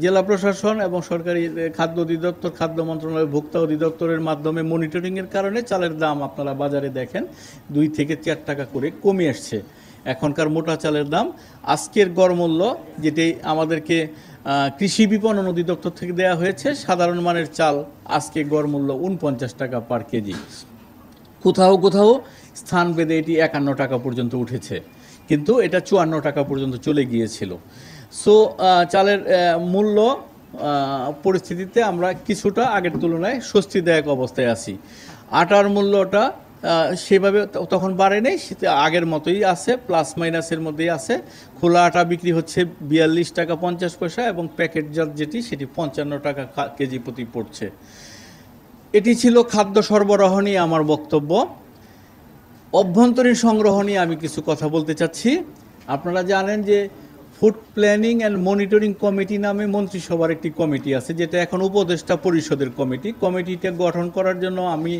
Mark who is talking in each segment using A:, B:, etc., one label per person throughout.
A: জেলা প্রশাসন এবং সরকারি খাদ্য অধিদপ্তর, খাদ্য মন্ত্রণালয়, ভোক্তা অধিদপ্তরের মাধ্যমে মনিটরিংয়ের কারণে চালের দাম আপনারা বাজারে দেখেন 2 থেকে 4 টাকা করে কমে আসছে। এখনকার মোটা চালের দাম আজকের গড় মূল্য, যেটি আমাদেরকে কৃষি বিপণন অধিদপ্তর থেকে দেওয়া হয়েছে, সাধারণ মানের চাল আজকে গড় মূল্য 49 টাকা পার কেজি। কোথাও কোথাও স্থান ভেদে এটি 51 টাকা পর্যন্ত উঠেছে, কিন্তু এটা 54 টাকা পর্যন্ত চলে গিয়েছিল। সো চালের মূল্য পরিস্থিতিতে আমরা কিছুটা আগের তুলনায় স্বস্তিদায়ক অবস্থায় আছি। আটার মূল্যটা সেভাবে তখন বাড়ে নেই, আগের মতোই আছে, প্লাস মাইনাসের মধ্যেই আছে। খোলা আটা বিক্রি হচ্ছে 42 টাকা 50 পয়সা এবং প্যাকেটজাত যেটি সেটি 55 টাকা কেজি প্রতি পড়ছে। এটি ছিল খাদ্য সরবরাহ নিয়ে আমার বক্তব্য। অভ্যন্তরীণ সংগ্রহ নিয়ে আমি কিছু কথা বলতে চাচ্ছি। আপনারা জানেন যে food planning and monitoring committee নামে মন্ত্রিসভার একটি কমিটি আছে, যেটা এখন উপদেষ্টা পরিষদের কমিটি। কমিটিটা গঠন করার জন্য আমি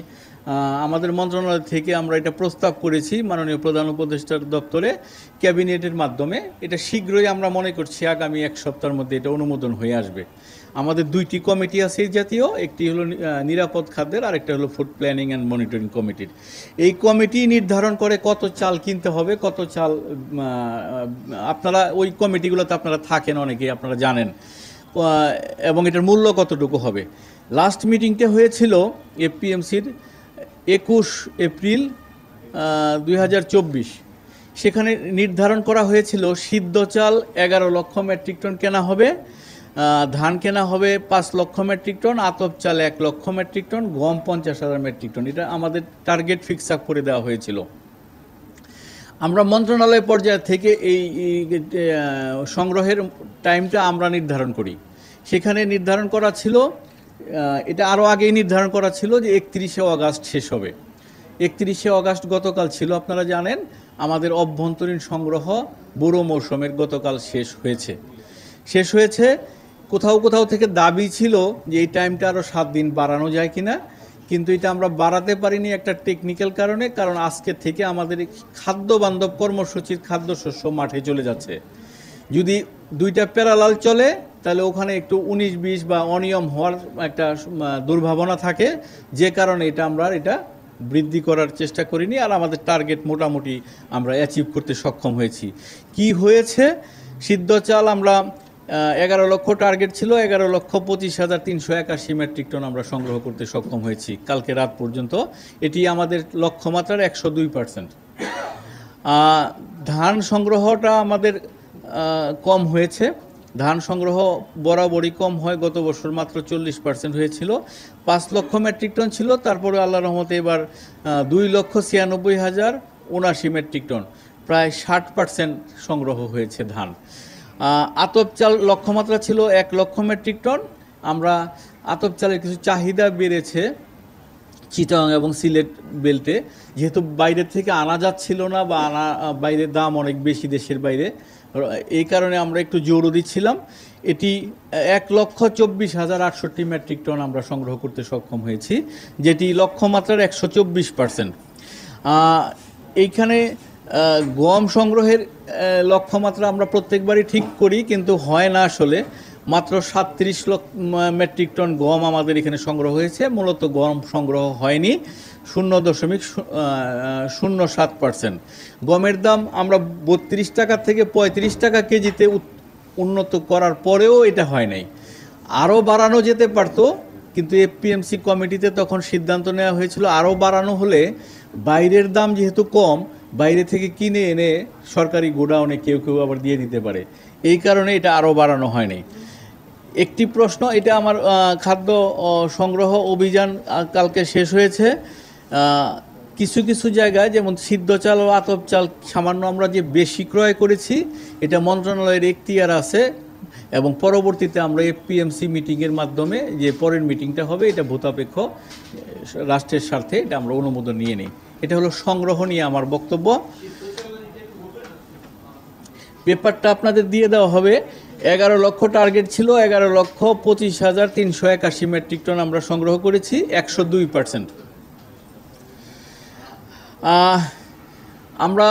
A: আমাদের মন্ত্রণালয় থেকে আমরা এটা প্রস্তাব করেছি মাননীয় প্রধান উপদেষ্টার দপ্তরে ক্যাবিনেটের মাধ্যমে। এটা শীঘ্রই আমরা মনে করছি আগামী 1 সপ্তাহের মধ্যে এটা অনুমোদন হয়ে আসবে। আমাদের 2টি কমিটি আছে এই জাতীয়, একটি হলো নিরাপদ খাদ্যের, আরেকটা হলো ফুড প্ল্যানিং অ্যান্ড মনিটরিং কমিটির। এই কমিটি নির্ধারণ করে কত চাল কিনতে হবে, কত চাল, আপনারা ওই কমিটিগুলোতে আপনারা থাকেন অনেকেই, আপনারা জানেন, এবং এটার মূল্য কতটুকু হবে। লাস্ট মিটিংটা হয়েছিল এপিএমসির 21 এপ্রিল 2024। সেখানে নির্ধারণ করা হয়েছিল সিদ্ধ চাল 11 লক্ষ মেট্রিক টন কেনা হবে, ধান কেনা হবে 5 লক্ষ মেট্রিক টন, আতপ চাল 1 লক্ষ মেট্রিক টন, গম 50,000 মেট্রিক টন। এটা আমাদের টার্গেট ফিক্স আপ করে দেওয়া হয়েছিল। আমরা মন্ত্রণালয় পর্যায় থেকে এই সংগ্রহের টাইমটা আমরা নির্ধারণ করি। সেখানে নির্ধারণ করা ছিল, এটা আরও আগেই নির্ধারণ করা ছিল যে 31শে অগাস্ট শেষ হবে। 31শে অগাস্ট গতকাল ছিল, আপনারা জানেন। আমাদের অভ্যন্তরীণ সংগ্রহ বুড়ো মৌসুমের গতকাল শেষ হয়েছে। কোথাও কোথাও থেকে দাবি ছিল যে এই টাইমটা আরও 7 দিন বাড়ানো যায় কিনা, কিন্তু এটা আমরা বাড়াতে পারিনি একটা টেকনিক্যাল কারণে। কারণ আজকে থেকে আমাদের খাদ্য বান্ধব কর্মসূচির খাদ্যশস্য মাঠে চলে যাচ্ছে। যদি 2টা প্যারালাল চলে তাহলে ওখানে একটু 19-20 বা অনিয়ম হওয়ার একটা দুর্ভাবনা থাকে, যে কারণে আমরা এটা বৃদ্ধি করার চেষ্টা করিনি। আর আমাদের টার্গেট মোটামুটি আমরা অ্যাচিভ করতে সক্ষম হয়েছি। কি হয়েছে, সিদ্ধ চাল আমরা 11 লক্ষ টার্গেট ছিল, 11,25,381 মেট্রিক টন আমরা সংগ্রহ করতে সক্ষম হয়েছি কালকে রাত পর্যন্ত। এটি আমাদের লক্ষ্যমাত্রার 102%। ধান সংগ্রহটা আমাদের কম হয়েছে। ধান সংগ্রহ বরাবরই কম হয়, গত বছর মাত্র 40% হয়েছিল, 5 লক্ষ মেট্রিক টন ছিল। তারপরে আল্লাহ রহমতে এবার 2,96,079 মেট্রিক টন, প্রায় 60% সংগ্রহ হয়েছে ধান। আতপ চাল লক্ষ্যমাত্রা ছিল 1 লক্ষ মেট্রিক টন। আমরা আতপ চালের কিছু চাহিদা বেড়েছে চিটাগাং এবং সিলেট বেল্টে, যেহেতু বাইরের থেকে আনা যাচ্ছিল না, বা বাইরের দাম অনেক বেশি দেশের বাইরে, এই কারণে আমরা একটু জোরও দিচ্ছিলাম। এটি 1,24,068 মেট্রিক টন আমরা সংগ্রহ করতে সক্ষম হয়েছি, যেটি লক্ষ্যমাত্রার 124%। এইখানে গম সংগ্রহের লক্ষ্যমাত্রা আমরা প্রত্যেকবারই ঠিক করি, কিন্তু হয় না আসলে। মাত্র 37 লক্ষ মেট্রিক টন গম আমাদের এখানে সংগ্রহ হয়েছে। মূলত গম সংগ্রহ হয়নি, 0.07%। গমের দাম আমরা 32 টাকা থেকে 35 টাকা কেজিতে উন্নত করার পরেও এটা হয় নাই। আরও বাড়ানো যেতে পারত, কিন্তু এপিএমসি কমিটিতে তখন সিদ্ধান্ত নেওয়া হয়েছিল আরও বাড়ানো হলে বাইরের দাম যেহেতু কম, বাইরে থেকে কিনে এনে সরকারি গোডাউনে কেউ কেউ আবার দিয়ে দিতে পারে, এই কারণে এটা আরও বাড়ানো হয়নি। একটি প্রশ্ন, এটা আমার খাদ্য সংগ্রহ অভিযান কালকে শেষ হয়েছে। কিছু কিছু জায়গায় যেমন সিদ্ধ চাল ও আতপ চাল সামান্য আমরা যে বেশি ক্রয় করেছি, এটা মন্ত্রণালয়ের এখতিয়ার আছে, এবং পরবর্তীতে আমরা এপিএমসি মিটিংয়ের মাধ্যমে, যে পরের মিটিংটা হবে, এটা ভূতাপেক্ষ রাষ্ট্রের স্বার্থে এটা আমরা অনুমোদন নিয়ে নিই। এটা হলো সংগ্রহ নিয়ে আমার বক্তব্য। পেপারটা আপনাদের দিয়ে দেওয়া হবে। 11 লক্ষ টার্গেট ছিল, 11,25,381 মেট্রিক টন আমরা সংগ্রহ করেছি, 102%। আমরা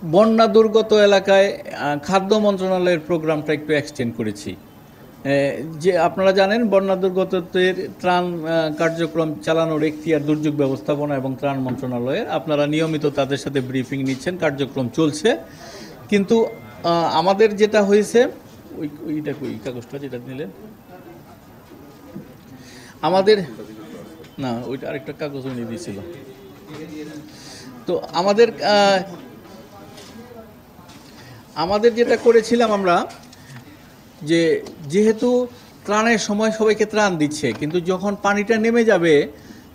A: বন্যা দুর্গত এলাকায় খাদ্য মন্ত্রণালয়ের প্রোগ্রামটা একটু এক্সটেন্ড করেছি। যে আপনারা জানেন বন্যা দুর্গতদের ত্রাণ কার্যক্রম চালানোর এখতিয়ার দুর্যোগ ব্যবস্থাপনা এবং ত্রাণ মন্ত্রণালয়ের। আপনারা নিয়মিত তাদের সাথে ব্রিফিং নিচ্ছেন, কার্যক্রম চলছে। কিন্তু আমাদের যেটা হয়েছে ওইটা ওই কাগজটা যেটা নিলেন আমাদের না, ওইটা আরেকটা কাগজ উনি দিয়েছিল। তো আমাদের যেটা করেছিলাম আমরা, যেহেতু ত্রাণের সময় সবাইকে ত্রাণ দিচ্ছে, কিন্তু যখন পানিটা নেমে যাবে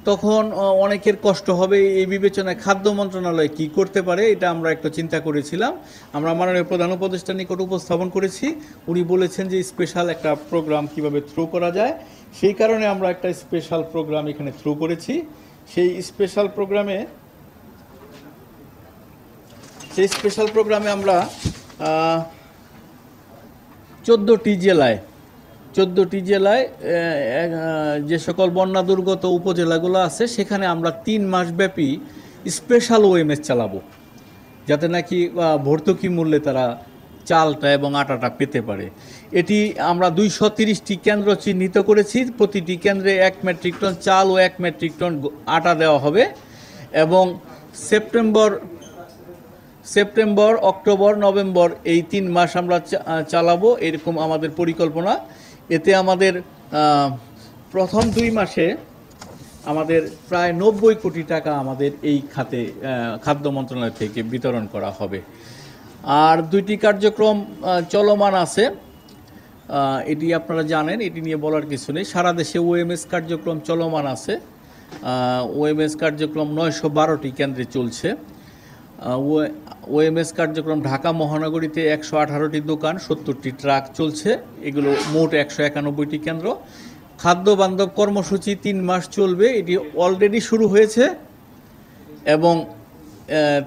A: তখন অনেকের কষ্ট হবে। এই বিবেচনায় খাদ্য মন্ত্রণালয় কি করতে পারে এটা আমরা একটু চিন্তা করেছিলাম। আমরা মাননীয় প্রধান উপদেষ্টার নিকট উপস্থাপন করেছি। উনি বলেছেন যে স্পেশাল একটা প্রোগ্রাম কিভাবে থ্রু করা যায়, সেই কারণে আমরা একটা স্পেশাল প্রোগ্রাম এখানে থ্রু করেছি। সেই স্পেশাল প্রোগ্রামে আমরা 14টি জেলায় যে সকল বন্যা দুর্গত উপজেলাগুলো আছে সেখানে আমরা 3 মাস ব্যাপী স্পেশাল ওএমএস চালাবো, যাতে নাকি ভর্তুকি মূল্যে তারা চালটা এবং আটাটা পেতে পারে। এটি আমরা 230টি কেন্দ্র চিহ্নিত করেছি। প্রতিটি কেন্দ্রে 1 মেট্রিক টন চাল ও 1 মেট্রিক টন আটা দেওয়া হবে এবং সেপ্টেম্বর, অক্টোবর, নভেম্বর এই 3 মাস আমরা চালাবো, এরকম আমাদের পরিকল্পনা। এতে আমাদের প্রথম 2 মাসে আমাদের প্রায় 90 কোটি টাকা আমাদের এই খাতে খাদ্য মন্ত্রণালয় থেকে বিতরণ করা হবে। আর 2টি কার্যক্রম চলমান আছে, এটি আপনারা জানেন, এটি নিয়ে বলার কিছু নেই। সারা দেশে ওএমএস কার্যক্রম চলমান আছে। ওএমএস কার্যক্রম 912টি কেন্দ্রে চলছে। ওএমএস কার্যক্রম ঢাকা মহানগরীতে 118টি দোকান, 70টি ট্রাক চলছে, এগুলো মোট 191টি কেন্দ্র। খাদ্য বান্ধব কর্মসূচি 3 মাস চলবে, এটি অলরেডি শুরু হয়েছে এবং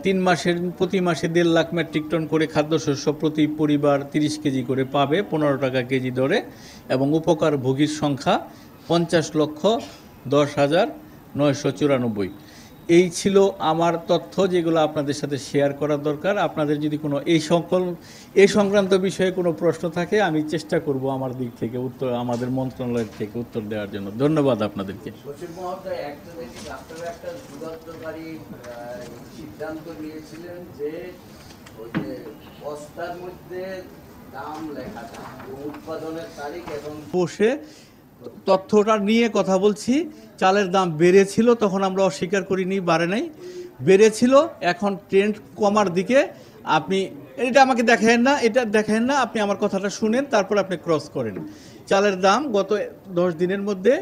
A: 3 মাসের প্রতি মাসে 1.5 লাখ মেট্রিক টন করে খাদ্যশস্য প্রতি পরিবার 30 কেজি করে পাবে 15 টাকা কেজি দরে, এবং উপকারভোগীর সংখ্যা 50,10,994। এই ছিল আমার তথ্য, যেগুলো আপনাদের সাথে শেয়ার করার দরকার। আপনাদের যদি কোনো এই সংক্রান্ত বিষয়ে কোনো প্রশ্ন থাকে আমি চেষ্টা করব আমার দিক থেকে আমাদের মন্ত্রণালয়ের থেকে উত্তর দেওয়ার জন্য। ধন্যবাদ আপনাদেরকে।
B: একটা যুগান্তকারী সিদ্ধান্ত নিয়েছিলেন যে ওই যে বস্তার মধ্যে দাম লেখা থাকে, উৎপাদনের তারিখ এবং
A: বসে তথ্যটা নিয়ে কথা বলছি। চালের দাম বেড়েছিল, তখন আমরা অস্বীকার করিনি, বাড়ে নাই, বেড়েছিল। এখন ট্রেন্ড কমার দিকে। আপনি এটা আমাকে দেখেন না, আপনি আমার কথাটা শুনেন, তারপর আপনি ক্রস করেন। চালের দাম গত 10 দিনের মধ্যে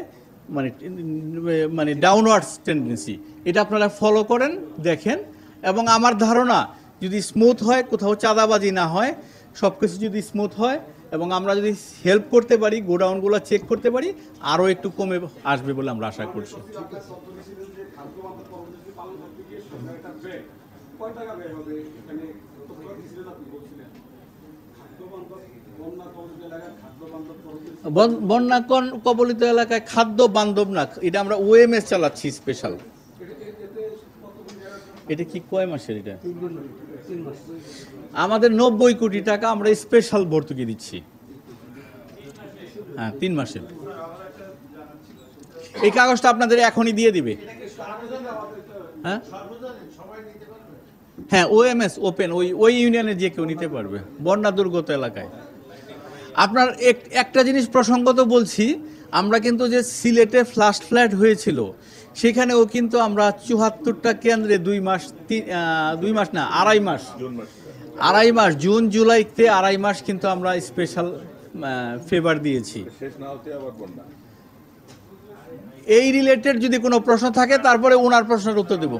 A: মানে ডাউনওয়ার্ডস টেন্ডেন্সি, এটা আপনারা ফলো করেন, দেখেন। এবং আমার ধারণা যদি স্মুথ হয়, কোথাও চাঁদাবাজি না হয়, সব কিছু যদি স্মুথ হয় এবং আমরা যদি হেল্প করতে পারি, গোডাউনগুলো চেক করতে পারি, আরও একটু কমে আসবে বলে আমরা আশা করছি। বন্যা কবলিত এলাকায় খাদ্য বান্ধব না, এটা আমরা ওএমএস চালাচ্ছি স্পেশাল। এটা কি কয় মাসের? এটা আমাদের 90 কোটি টাকা আমরা স্পেশাল ভর্তুকি দিচ্ছি। হ্যাঁ, 3 মাসের। এই কাগজটা আপনাদের এখনই দিয়ে দিবে। হ্যাঁ, ওএমএস ওপেন, ওই ইউনিয়নে যে কেউ নিতে পারবে বন্যা দুর্গত এলাকায়। আপনার একটা জিনিস প্রসঙ্গত বলছি, আমরা কিন্তু যে সিলেটে ফ্লাশ ফ্ল্যাট হয়েছিল সেখানেও কিন্তু আমরা 74টা কেন্দ্রে 2 মাস জুন জুলাইতে 2.5 মাস কিন্তু আমরা স্পেশাল ফেভার দিয়েছি। এই রিলেটেড যদি কোনো প্রশ্ন থাকে তারপরে ওনার প্রশ্নের উত্তর দেব।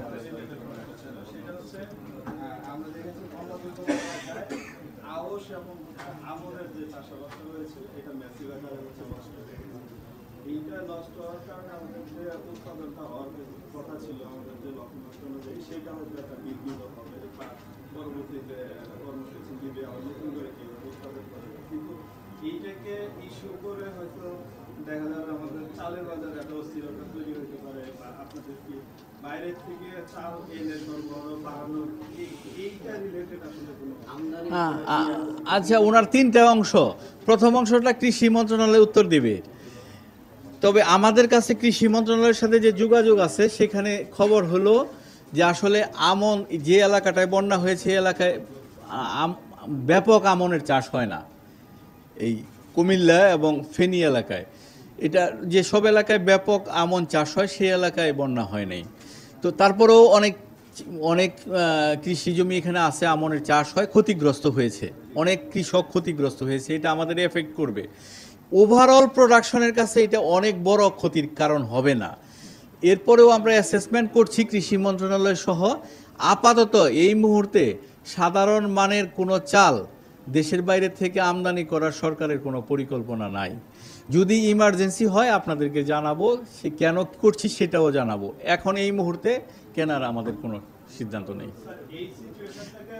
C: পরবর্তীতে কর্মসূচি দিবে, নতুন করে কি উৎপাদন করবে, কিন্তু এইটাকে থেকে ইস্যু করে হয়তো দেখা যাবে আমাদের চালের বাজারে একটা অস্থিরতা তৈরি হতে পারে, বা আপনাদের কি বাইরের থেকে চাল এনে সরবরাহ বাড়ানোর এইটা রিলেটেড আসলে কোনো
B: আমদানি
A: আচ্ছা, ওনার তিনটা অংশ। প্রথম অংশটা কৃষি মন্ত্রণালয় উত্তর দিবে। তবে আমাদের কাছে কৃষি মন্ত্রণালয়ের সাথে যে যোগাযোগ আছে, সেখানে খবর হলো যে আসলে আমন যে এলাকাটায় বন্যা হয়েছে এই এলাকায় ব্যাপক আমনের চাষ হয় না। এই কুমিল্লা এবং ফেনী এলাকায়, এটা যে সব এলাকায় ব্যাপক আমন চাষ হয় সেই এলাকায় বন্যা হয় নাই। তো তারপরেও অনেক অনেক কৃষি জমি এখানে আছে, আমনের চাষ হয়, ক্ষতিগ্রস্ত হয়েছে, অনেক কৃষক ক্ষতিগ্রস্ত হয়েছে, এটা আমাদের এফেক্ট করবে। ওভারঅল প্রোডাকশনের কাছে এটা অনেক বড় ক্ষতির কারণ হবে না। এরপরেও আমরা অ্যাসেসমেন্ট করছি কৃষি মন্ত্রণালয় সহ। আপাতত এই মুহূর্তে সাধারণ মানের কোনো চাল দেশের বাইরে থেকে আমদানি করার সরকারের কোনো পরিকল্পনা নাই। যদি ইমার্জেন্সি হয় আপনাদেরকে জানাবো, সে কেন করছি সেটাও জানাবো। এখন এই মুহূর্তে কেনার আমাদের কোনো সিদ্ধান্ত নেই।
C: স্যার, এই সিচুয়েশনটাকে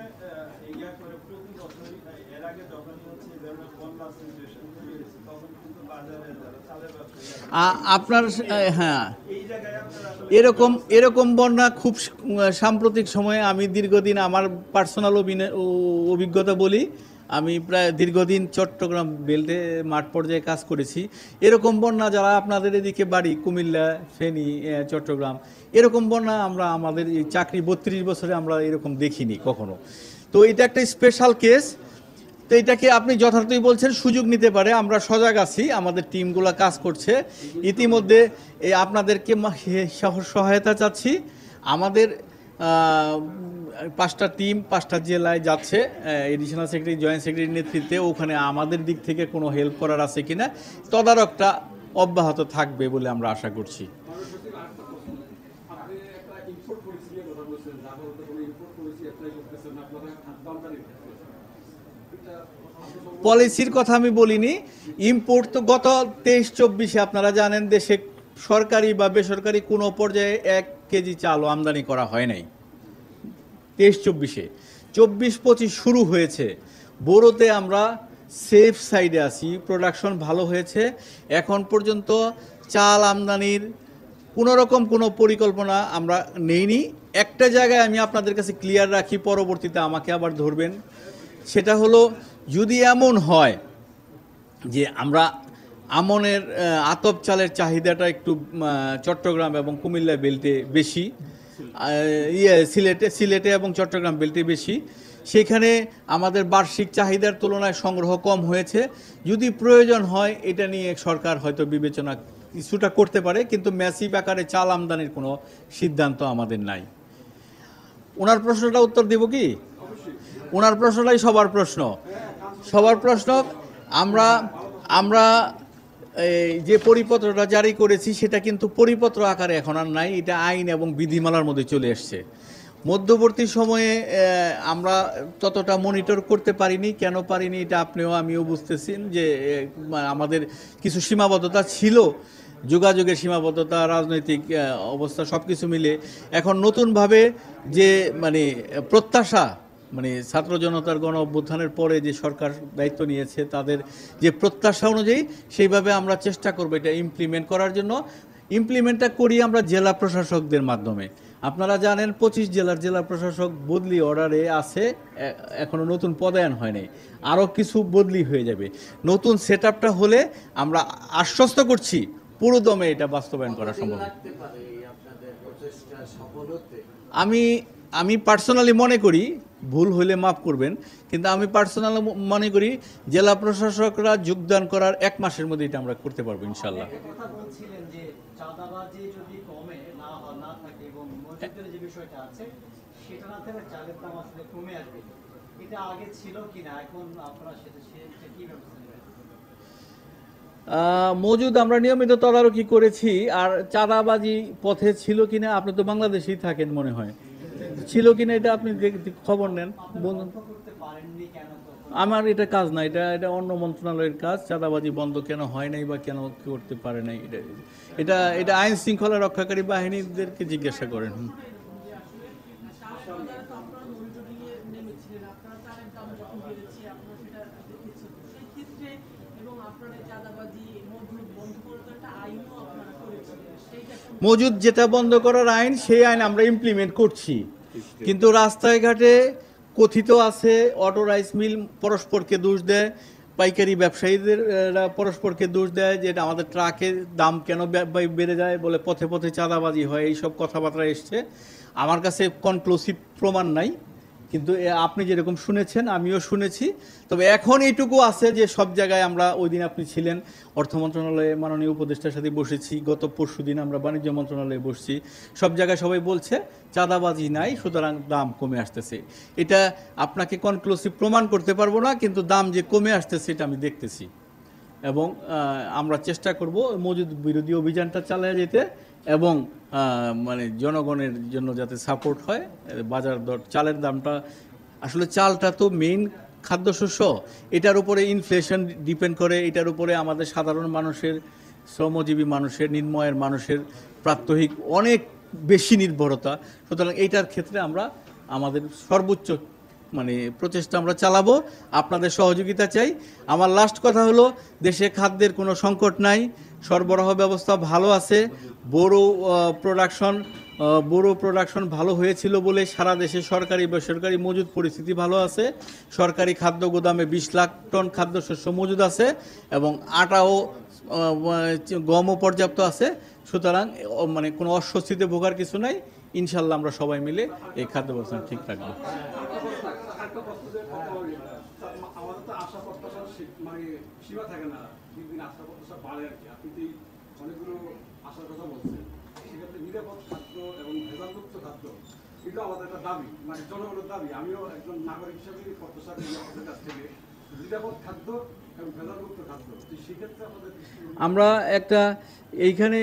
C: ইয়া করে প্রতি বছরই এর আগে যখনই হচ্ছে এই ধরনের বন্যা সিচুয়েশন তৈরি হয়েছে, তখন কিন্তু বাজারে যারা চালের ব্যবসায়ী
A: আপনার হ্যাঁ,
C: এই জায়গায় আপনারা আসলে
A: এরকম বন্যা খুব সাম্প্রতিক সময়ে, আমি দীর্ঘদিন আমার পার্সোনাল অভিজ্ঞতা বলি, আমি প্রায় দীর্ঘদিন চট্টগ্রাম বেল্টে মাঠ পর্যায়ে কাজ করেছি। এরকম বন্যা যারা আপনাদের এদিকে বাড়ি কুমিল্লা, ফেনী, চট্টগ্রাম, এরকম বন্যা আমরা আমাদের এই চাকরি 32 বছরে আমরা এরকম দেখিনি কখনো। তো এটা একটা স্পেশাল কেস। তো এটাকে আপনি যথার্থই বলছেন, সুযোগ নিতে পারে। আমরা সজাগ আছি, আমাদের টিমগুলো কাজ করছে। ইতিমধ্যে আপনাদেরকে সহায়তা চাচ্ছি। আমাদের 5টা টিম 5টা জেলায় যাচ্ছে, এডিশনাল সেক্রেটারি, জয়েন্ট সেক্রেটারির নেতৃত্বে। ওখানে আমাদের দিক থেকে কোনো হেল্প করার আছে কিনা তদারকটা অব্যাহত থাকবে বলে আমরা আশা করছি। পলিসির কথা আমি বলিনি। ইম্পোর্ট তো গত 23-24 আপনারা জানেন দেশে সরকারি বা বেসরকারি কোনো পর্যায়ে 1 কেজি চালও আমদানি করা হয় নাই। 23-24 24-25 শুরু হয়েছে। বোরোতে আমরা সেফ সাইডে আছি, প্রোডাকশন ভালো হয়েছে। এখন পর্যন্ত চাল আমদানির কোনোরকম কোনো পরিকল্পনা আমরা নেইনি। একটা জায়গায় আমি আপনাদের কাছে ক্লিয়ার রাখি, পরবর্তীতে আমাকে আবার ধরবেন। সেটা হলো, যদি এমন হয় যে আমরা আমনের আতপ চালের চাহিদাটা একটু চট্টগ্রাম এবং কুমিল্লা বেল্টে বেশি, সিলেটে এবং চট্টগ্রাম বেল্টে বেশি, সেখানে আমাদের বার্ষিক চাহিদার তুলনায় সংগ্রহ কম হয়েছে। যদি প্রয়োজন হয় এটা নিয়ে সরকার হয়তো বিবেচনা কিছুটা করতে পারে, কিন্তু ম্যাসিভ আকারে চাল আমদানির কোনো সিদ্ধান্ত আমাদের নাই। ওনার প্রশ্নটা উত্তর দেব কি? ওনার প্রশ্নটাই সবার প্রশ্ন। আমরা এই যে পরিপত্রটা জারি করেছি সেটা কিন্তু পরিপত্র আকারে এখন আর নাই, এটা আইন এবং বিধিমালার মধ্যে চলে এসছে। মধ্যবর্তী সময়ে আমরা ততটা মনিটর করতে পারিনি। কেন পারিনি এটা আপনিও আমিও বুঝতেছেন যে আমাদের কিছু সীমাবদ্ধতা ছিল, যোগাযোগের সীমাবদ্ধতা, রাজনৈতিক অবস্থা, সব কিছু মিলে এখন নতুনভাবে যে প্রত্যাশা, ছাত্র জনতার গণ অভ্যুত্থানের পরে যে সরকার দায়িত্ব নিয়েছে তাদের যে প্রত্যাশা অনুযায়ী সেইভাবে আমরা চেষ্টা করব এটা ইমপ্লিমেন্ট করার জন্য। ইমপ্লিমেন্টটা করি আমরা জেলা প্রশাসকদের মাধ্যমে। আপনারা জানেন 25 জেলার জেলা প্রশাসক বদলি অর্ডারে আছে, এখনো নতুন পদায়ন হয়নি, আরও কিছু বদলি হয়ে যাবে। নতুন সেট আপটা হলে আমরা আশ্বস্ত করছি পুরোদমে এটা বাস্তবায়ন করা সম্ভব।
B: লাগতে পারে আপনাদের প্রচেষ্টা সফল হতে?
A: আমি পার্সোনালি মনে করি, ভুল হলে মাফ করবেন, কিন্তু আমি পার্সোনালি মনে করি জেলা প্রশাসকরা যোগদান করার 1 মাসের মধ্যে এটা আমরা করতে পারবো ইনশাল্লাহ।
D: কথা বলছিলেন যে চাঁদাবাজি যদি কমে না থাকে এবং মজুদের যে বিষয়টা আছে সেটা না থাকলে চালের দাম আসলে কমে আসবে, এটা আগে ছিল কিনা, এখন আপনারা সেটা কি ব্যবস্থা নেবেন?
A: মজুদ আমরা নিয়মিত তদারকি করেছি। আর চাঁদাবাজি পথে ছিল কিনা, আপনি তো বাংলাদেশেই থাকেন মনে হয়, ছিল কিনা এটা আপনি খবর নেন, বলুন।
D: করতে পারেননি কেন?
A: আমার এটা কাজ না, এটা অন্য মন্ত্রণালয়ের কাজ। চাঁদাবাজি বন্ধ কেন হয় নাই বা কেন করতে পারে নাই, এটা আইন শৃঙ্খলা রক্ষাকারী বাহিনীদেরকে জিজ্ঞাসা করেন।
E: এবং আপনারা চাঁদাবাজি মজুদ বন্ধ করার তো একটা আইনও আপনারা করেছিলেন, সেইটা
A: মজুদ যেটা বন্ধ করার আইন, সেই আইন আমরা ইমপ্লিমেন্ট করছি, কিন্তু রাস্তায় ঘাটে কথিত আছে অটো রাইস মিল পরস্পরকে দোষ দেয়, পাইকারি ব্যবসায়ীদের পরস্পরকে দোষ দেয় যে এটা আমাদের ট্রাকের দাম কেন বেড়ে যায়, বলে পথে পথে চাঁদাবাজি হয়, এইসব কথাবার্তা এসছে। আমার কাছে কনক্লুসিভ প্রমাণ নাই, কিন্তু আপনি যেরকম শুনেছেন আমিও শুনেছি। তবে এখন এইটুকু আছে যে সব জায়গায় আমরা, ওই দিন আপনি ছিলেন অর্থ মন্ত্রণালয়ে মাননীয় উপদেষ্টার সাথে বসেছি, গত পরশুদিন আমরা বাণিজ্য মন্ত্রণালয়ে বসছি, সব জায়গায় সবাই বলছে চাঁদাবাজি নাই, সুতরাং দাম কমে আসতেছে। এটা আপনাকে কনক্লুসিভ প্রমাণ করতে পারবো না, কিন্তু দাম যে কমে আসতেছে এটা আমি দেখতেছি, এবং আমরা চেষ্টা করব মজুদ বিরোধী অভিযানটা চালিয়ে যেতে, এবং মানে জনগণের জন্য যাতে সাপোর্ট হয়। বাজার দর, চালের দামটা, আসলে চালটা তো মেইন খাদ্যশস্য, এটার উপরে ইনফ্লেশন ডিপেন্ড করে, এটার উপরে আমাদের সাধারণ মানুষের, শ্রমজীবী মানুষের, নিম্নআয়ের মানুষের প্রাত্যহিক অনেক বেশি নির্ভরতা। সুতরাং এইটার ক্ষেত্রে আমরা আমাদের সর্বোচ্চ মানে প্রচেষ্টা আমরা চালাবো, আপনাদের সহযোগিতা চাই। আমার লাস্ট কথা হলো, দেশে খাদ্যের কোনো সংকট নাই, সরবরাহ ব্যবস্থা ভালো আছে, বোরো প্রোডাকশন ভালো হয়েছিল বলে সারা দেশে সরকারি বেসরকারি মজুদ পরিস্থিতি ভালো আছে। সরকারি খাদ্য গোদামে 20 লাখ টন খাদ্যশস্য মজুদ আছে, এবং আটাও গমও পর্যাপ্ত আছে। সুতরাং মানে কোনো অস্বস্তিতে ভোগার কিছু নাই, ইনশাল্লাহ আমরা সবাই মিলে এই খাদ্য ব্যবস্থা ঠিক রাখবো।
C: আমাদের তো আশা প্রত্যাশার মানে সীমা থাকে না, দিন দিন আশা প্রত্যাশা বাড়ে আর কি। আপনি তো অনেকগুলো আশার কথা বলছেন, সেক্ষেত্রে নিরাপদ খাদ্য এবং ভেজালমুক্ত খাদ্য এটা আমাদের একটা দাবি, মানে জনগণের দাবি। আমিও একজন নাগরিক হিসেবে প্রত্যাশা করি আপনাদের কাছ থেকে নিরাপদ খাদ্য এবং ভেজালমুক্ত খাদ্য। সেক্ষেত্রে আমাদের
A: আমরা একটা এইখানে,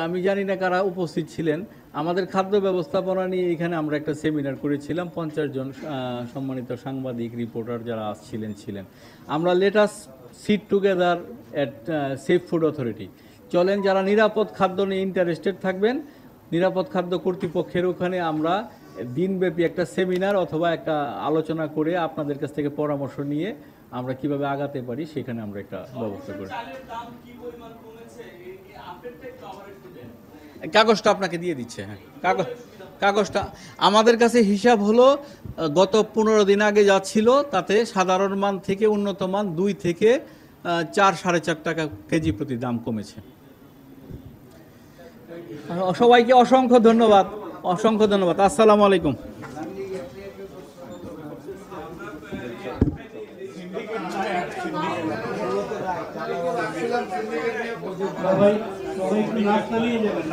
A: আমি জানি না কারা উপস্থিত ছিলেন, আমাদের খাদ্য ব্যবস্থাপনা নিয়ে এখানে আমরা একটা সেমিনার করেছিলাম, 50 জন সম্মানিত সাংবাদিক রিপোর্টার যারা ছিলেন। আমরা let us sit together at safe food authority, চলেন যারা নিরাপদ খাদ্য নিয়ে ইন্টারেস্টেড থাকবেন, নিরাপদ খাদ্য কর্তৃপক্ষের ওখানে আমরা দিনব্যাপী একটা সেমিনার অথবা একটা আলোচনা করে আপনাদের কাছ থেকে পরামর্শ নিয়ে আমরা কিভাবে আগাতে পারি সেখানে আমরা একটা ব্যবস্থা করি। কাগজটা আপনাকে দিয়ে দিচ্ছে, হ্যাঁ কাগজটা আমাদের কাছে হিসাব হলো, গত 15 দিন আগে যা ছিল তাতে সাধারণ মান থেকে উন্নত মান 2 থেকে 4-4.5 টাকা কেজি প্রতি দাম কমেছে। সবাইকে অসংখ্য ধন্যবাদ, অসংখ্য ধন্যবাদ। আসসালামু আলাইকুম।
C: সবাই একটু নাস্তা নিয়ে যাবেন,